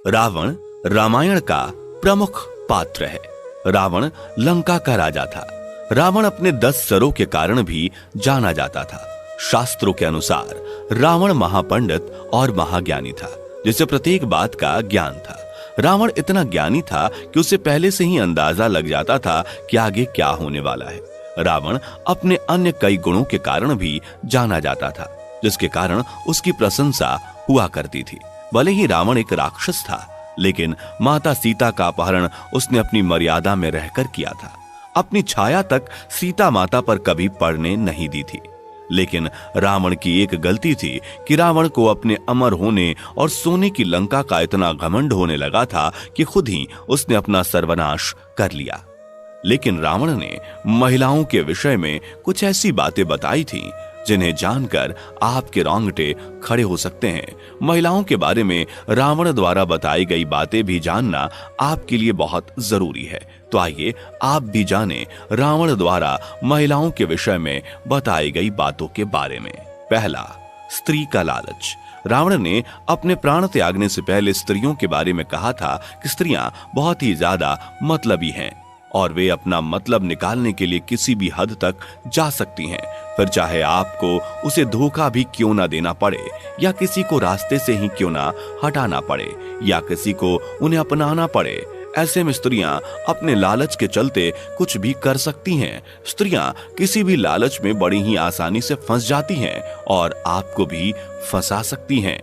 रावण रामायण का प्रमुख पात्र है। रावण लंका का राजा था। रावण अपने 10 सरों के कारण भी जाना जाता था। शास्त्रों के अनुसार रावण महापंडित और महाज्ञानी था, जिसे प्रत्येक बात का ज्ञान था। रावण इतना ज्ञानी था कि उसे पहले से ही अंदाजा लग जाता था कि आगे क्या होने वाला है। रावण अपने अन्य कई गुणों के कारण भी जाना जाता था, जिसके कारण उसकी प्रशंसा हुआ करती थी। भले ही रावण एक राक्षस था, लेकिन माता सीता का अपहरण उसने अपनी मर्यादा में रहकर किया था। अपनी छाया तक सीता माता पर कभी पड़ने नहीं दी थी। लेकिन रावण की एक गलती थी कि रावण को अपने अमर होने और सोने की लंका का इतना घमंड होने लगा था कि खुद ही उसने अपना सर्वनाश कर लिया। लेकिन रावण ने महिलाओं के विषय में कुछ ऐसी बातें बताई थीं जिन्हें जानकर आपके रोंगटे खड़े हो सकते हैं। महिलाओं के बारे में रावण द्वारा बताई गई बातें भी जानना आपके लिए बहुत जरूरी है। तो आइए आप भी जानें रावण द्वारा महिलाओं के विषय में बताई गई बातों के बारे में। पहला, स्त्री का लालच। रावण ने अपने प्राण त्यागने से पहले स्त्रियों के बारे में कहा था कि स्त्रियां बहुत ही ज्यादा मतलबी हैं और वे अपना मतलब निकालने के लिए किसी भी हद तक जा सकती हैं, फिर चाहे आपको उसे धोखा भी क्यों ना देना पड़े, या किसी को रास्ते से ही क्यों ना हटाना पड़े, या किसी को उन्हें अपनाना पड़े। ऐसे में स्त्रियां अपने लालच के चलते कुछ भी कर सकती हैं। स्त्रियां किसी भी लालच में बड़ी ही आसानी से फंस जाती हैं और आपको भी फंसा सकती हैं।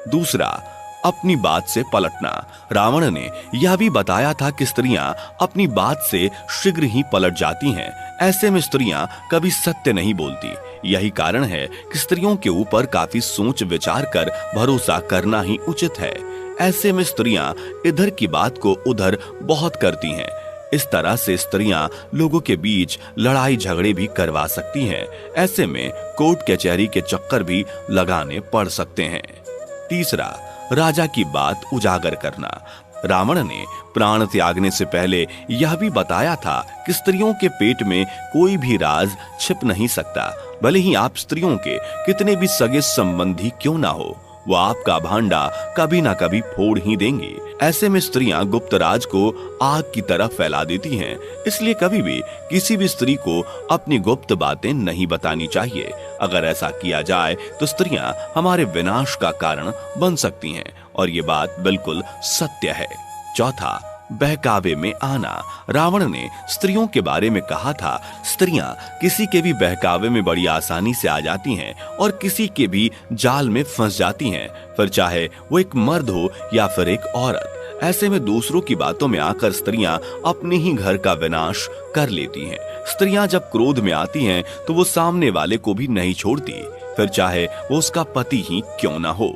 दूसरा, अपनी बात से पलटना। रावण ने यह भी बताया था कि स्त्रियां अपनी बात से शीघ्र ही पलट जाती हैं। ऐसे में स्त्रियां कभी सत्य नहीं बोलती। यही कारण है कि स्त्रियों के ऊपर काफी सोच विचार कर भरोसा करना ही उचित है। ऐसे में स्त्रियां इधर की बात को उधर बहुत करती हैं। इस तरह से स्त्रियां लोगों के बीच लड़ाई झगड़े भी करवा सकती हैं। ऐसे में कोर्ट कचहरी के चक्कर भी लगाने पड़ सकते हैं। तीसरा, राजा की बात उजागर करना। रावण ने प्राण त्यागने से पहले यह भी बताया था कि स्त्रियों के पेट में कोई भी राज छिप नहीं सकता। भले ही आप स्त्रियों के कितने भी सगे संबंधी क्यों ना हो, वो आपका भांडा कभी ना कभी फोड़ ही देंगे। ऐसे में स्त्रियां गुप्त राज को आग की तरह फैला देती हैं। इसलिए कभी भी किसी भी स्त्री को अपनी गुप्त बातें नहीं बतानी चाहिए। अगर ऐसा किया जाए तो स्त्रियां हमारे विनाश का कारण बन सकती हैं और ये बात बिल्कुल सत्य है। चौथा, बहकावे में आना। रावण ने स्त्रियों के बारे में कहा था, स्त्रियां किसी के भी बहकावे में बड़ी आसानी से आ जाती हैं और किसी के भी जाल में फंस जाती हैं, फिर चाहे वो एक मर्द हो या फिर एक औरत। ऐसे में दूसरों की बातों में आकर स्त्रियां अपने ही घर का विनाश कर लेती हैं। स्त्रियां जब क्रोध में आती हैं तो वो सामने वाले को भी नहीं छोड़ती, फिर चाहे वो उसका पति ही क्यों ना हो।